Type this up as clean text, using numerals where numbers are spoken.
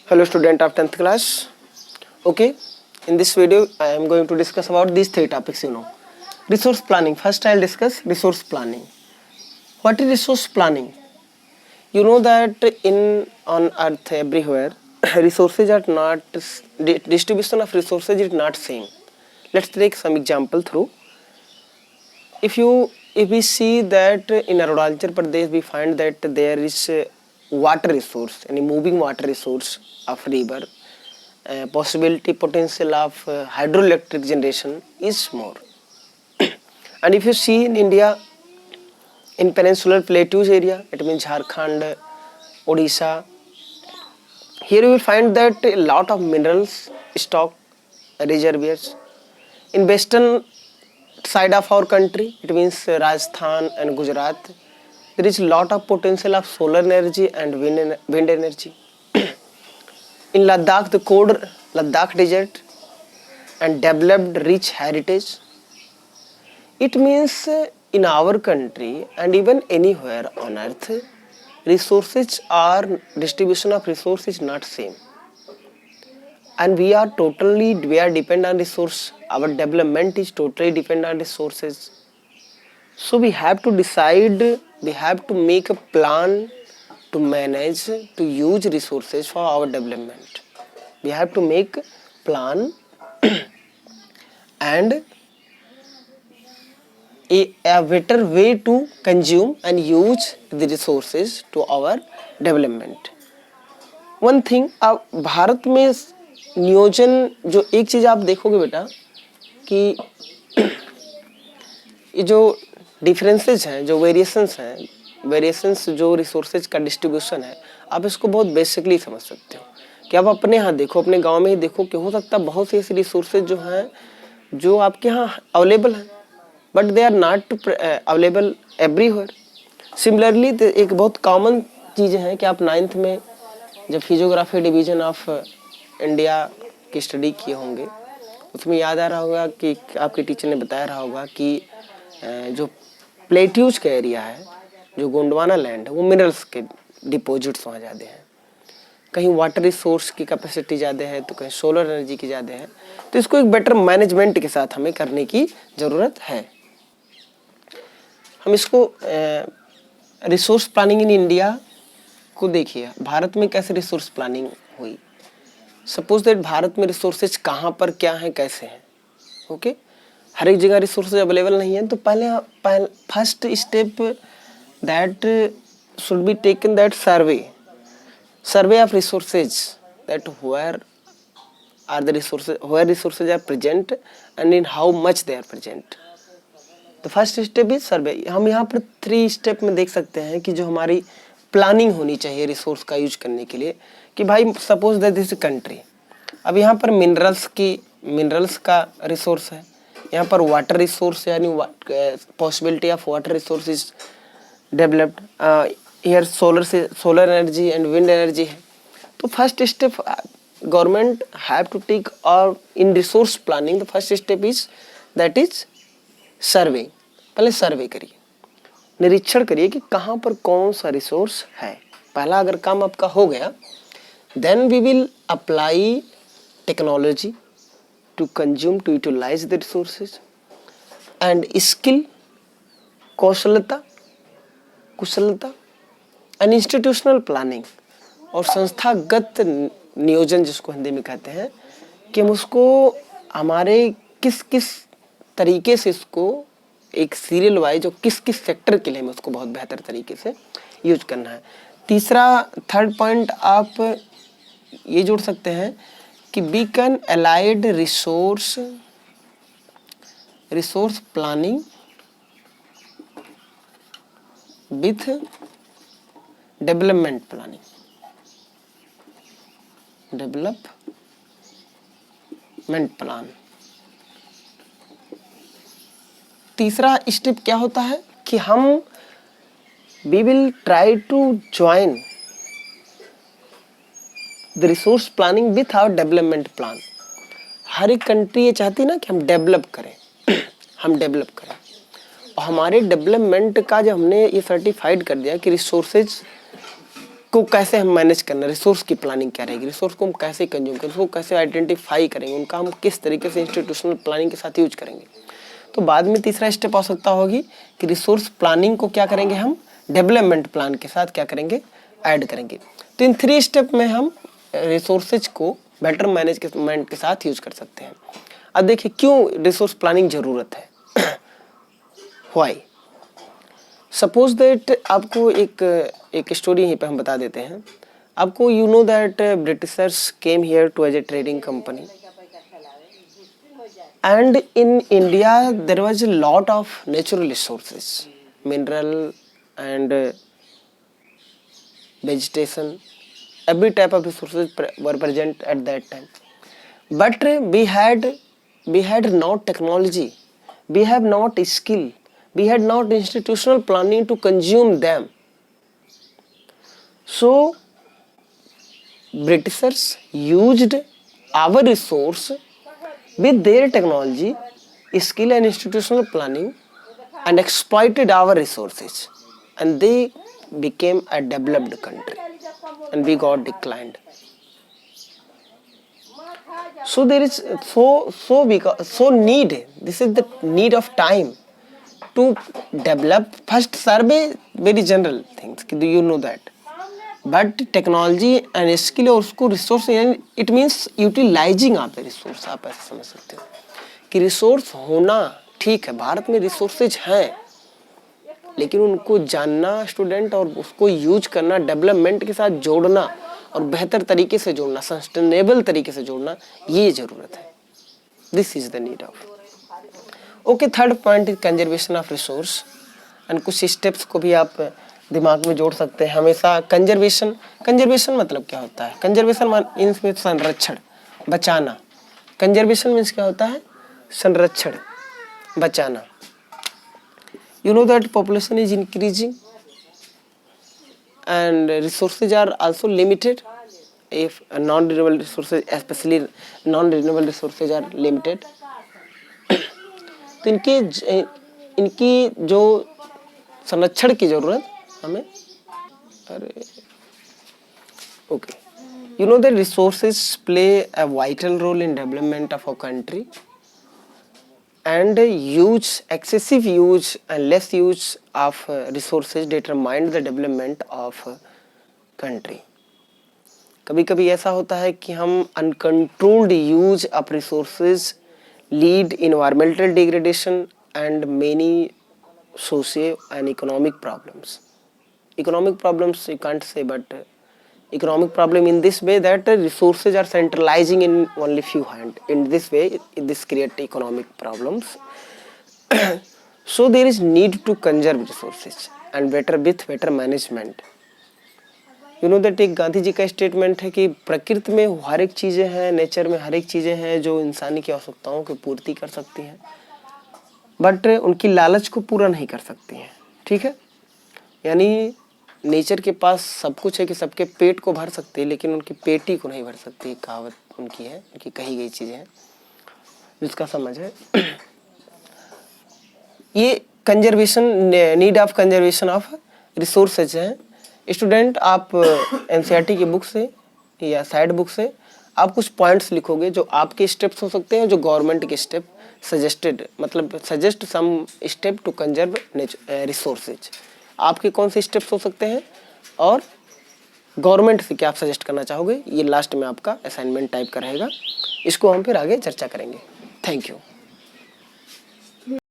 Hello student of 10th class. Okay, in this video I am going to discuss about these three topics. Resource planning. First I'll discuss resource planning. What is resource planning? You know that on earth everywhere resources are not, distribution of resources is not same. Let's take some example through. If we see that in Arunachal Pradesh we find that there is water resource, any moving water resource of river, possibility potential of hydroelectric generation is more. And if you see in India, in peninsular plateaus area, it means Jharkhand, Odisha, here you will find that a lot of minerals stock reservoirs. In western side of our country, it means Rajasthan and Gujarat, there is a lot of potential of solar energy and wind energy. In Ladakh, the cold Ladakh desert and developed rich heritage. It means in our country and even anywhere on earth, resources are, distribution of resources not same. And we are dependent on resource. Our development is totally dependent on resources. So we have to decide, we have to make a plan to manage, to use resources for our development. We have to make plan and a better way to consume and use the resources to our development. One thing, अब भारत में नियोजन, जो एक चीज़ आप देखोगे बेटा कि ये जो डिफरेंसेस हैं, जो वेरिएशंस जो रिसोर्सेज का डिस्ट्रीब्यूशन है, आप इसको बहुत बेसिकली समझ सकते हो कि आप अपने यहाँ देखो, अपने गांव में ही देखो कि हो सकता है बहुत से ऐसे रिसोर्सेज जो हैं जो आपके यहाँ अवेलेबल हैं, but they are not available everywhere. Similarly एक बहुत कॉमन चीज़ है कि आप 9th में जब फिजियोग्राफी डिवीजन ऑफ इंडिया की स्टडी किए होंगे, उसमें याद आ रहा होगा कि आपके टीचर ने बताया रहा होगा कि जो प्लेट्यूज का एरिया है, जो गोंडवाना लैंड है, वो मिनरल्स के डिपॉजिट्स वहाँ ज़्यादा हैं. कहीं वाटर रिसोर्स की कैपेसिटी ज़्यादा है तो कहीं सोलर एनर्जी की ज़्यादा है. तो इसको एक बेटर मैनेजमेंट के साथ हमें करने की ज़रूरत है. हम इसको रिसोर्स प्लानिंग इन इंडिया को देखिए, भारत में कैसे रिसोर्स प्लानिंग हुई. सपोज दैट भारत में रिसोर्सेज कहाँ पर क्या हैं, कैसे हैं. ओके, हर एक जगह रिसोर्सेज अवेलेबल नहीं है. तो पहले first step that should be taken, that survey of resources, that where are the resources, where resources are present and in how much they are present. तो फर्स्ट स्टेप इज सर्वे. हम यहाँ पर 3 step में देख सकते हैं कि जो हमारी प्लानिंग होनी चाहिए रिसोर्स का यूज करने के लिए, कि भाई सपोज दैट दिस कंट्री, अब यहाँ पर मिनरल्स का रिसोर्स है, यहाँ पर वाटर रिसोर्स यानी possibility of water resource is developed, here solar energy and wind energy है. तो first step government have to take, और in resource planning the first step is that is survey. पहले survey करिए, निरीक्षण करिए कि कहाँ पर कौन सा रिसोर्स है. पहला अगर काम आपका हो गया, then we will apply technology to consume, to utilize the resources, and skill, कुशलता एंड इंस्टीट्यूशनल प्लानिंग, और संस्थागत नियोजन जिसको हिंदी में कहते हैं, कि हम उसको हमारे किस किस तरीके से इसको एक सीरियल वाइज और किस किस सेक्टर के लिए हमें उसको बहुत बेहतर तरीके से यूज करना है. थर्ड पॉइंट आप ये जोड़ सकते हैं कि we can allied resource planning with development planning. Development plan. तीसरा स्टेप क्या होता है कि हम we will try to join the resource planning with our development plan. हर एक कंट्री ये चाहती है ना कि हम डेवलप करें और हमारे डेवलपमेंट का जब हमने ये सर्टिफाइड कर दिया कि रिसोर्सेज को कैसे हम मैनेज करना, रिसोर्स की प्लानिंग क्या रहेगी, रिसोर्स को हम कैसे कंज्यूम करें, उसको कैसे आइडेंटिफाई करेंगे, उनका हम किस तरीके से इंस्टीट्यूशनल प्लानिंग के साथ यूज करेंगे। तो बाद में तीसरा स्टेप आ सकता होगी कि रिसोर्स प्लानिंग को क्या करेंगे हम डेवलपमेंट प्लान के साथ क्या करेंगे, ऐड करेंगे। तो इन 3 स्टेप में हम रिसोर्सेज को बेटर मैनेजमेंट के साथ यूज कर सकते हैं। अब देखिए क्यों रिसोर्स प्लानिंग जरूरत है। व्हाई, सपोज दैट आपको एक स्टोरी यहीं पे हम बता देते हैं आपको। You know that Britishers came here to as a trading company, and in India there was a lot of natural resources, mineral and vegetation, every type of resources were present at that time. But we had not technology, we have not skill, we had not institutional planning to consume them. So Britishers used our resource with their technology, skill and institutional planning and exploited our resources, and they became a developed country and we got declined. So there is so need, this is the need of time to develop. First survey very general things, do you know that, but technology and skill और उसको resource, it means utilising आप resource. आप ऐसे समझ सकते हो कि resource होना ठीक है, भारत में रिसोर्सेज हैं, लेकिन उनको जानना स्टूडेंट और उसको यूज करना, डेवलपमेंट के साथ जोड़ना और बेहतर तरीके से जोड़ना, सस्टेनेबल तरीके से जोड़ना, ये जरूरत है। This is the need of. Okay, third point is conservation of resource, and कुछ स्टेप्स को भी आप दिमाग में जोड़ सकते हैं हमेशा। कंजर्वेशन मतलब क्या होता है? कंजर्वेशन मीन्स संरक्षण, बचाना। कंजर्वेशन मीन्स क्या होता है? संरक्षण, बचाना। You know that population is increasing and resources are also limited. If non-renewable resources, especially non-renewable resources are limited, तो इनकी जो संरक्षण की जरूरत हमें, अरे okay, you know that resources play a vital role in development of a country, and excessive use and less use of resources determine the development of country. कभी कभी ऐसा होता है कि हम uncontrolled use of resources lead environmental degradation and many social and economic problems. Economic problems you can't say, but economic problem in this way that resources are centralizing in only few hands. In this way, this create economic problems. So there is need to conserve resources and better management. You know that एक गांधी जी का statement है कि प्रकृति में हर एक चीजें हैं, nature में हर एक चीजें हैं जो इंसानी की आवश्यकताओं की पूर्ति कर सकती हैं, बट उनकी लालच को पूरा नहीं कर सकती हैं। ठीक है, यानी नेचर के पास सब कुछ है कि सबके पेट को भर सकती है, लेकिन उनकी पेटी को नहीं भर सकती। कहावत उनकी है, उनकी कही गई चीजें हैं जिसका समझ है। ये conservation, need of conservation of resources है। स्टूडेंट, आप एनसीईआरटी की बुक से या साइड बुक से आप कुछ पॉइंट्स लिखोगे जो आपके स्टेप्स हो सकते हैं, जो गवर्नमेंट के स्टेप सजेस्टेड, मतलब suggest some step to conserve resources. आपके कौन से स्टेप्स हो सकते हैं और गवर्नमेंट से क्या आप सजेस्ट करना चाहोगे, ये लास्ट में आपका असाइनमेंट टाइप का रहेगा। इसको हम फिर आगे चर्चा करेंगे। Thank you.